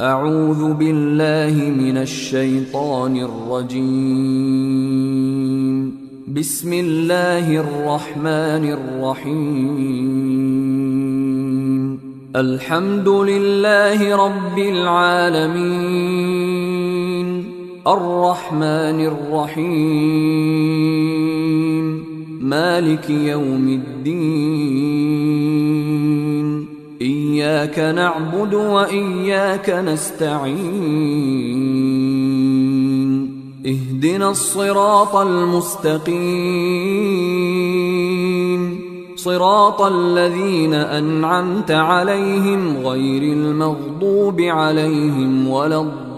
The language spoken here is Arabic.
أعوذ بالله من الشيطان الرجيم. بسم الله الرحمن الرحيم. الحمد لله رب العالمين، الرحمن الرحيم، مالك يوم الدين. إياك نعبد وإياك نستعين. اهدنا الصراط المستقيم، صراط الذين أنعمت عليهم غير المغضوب عليهم ولا الضالين.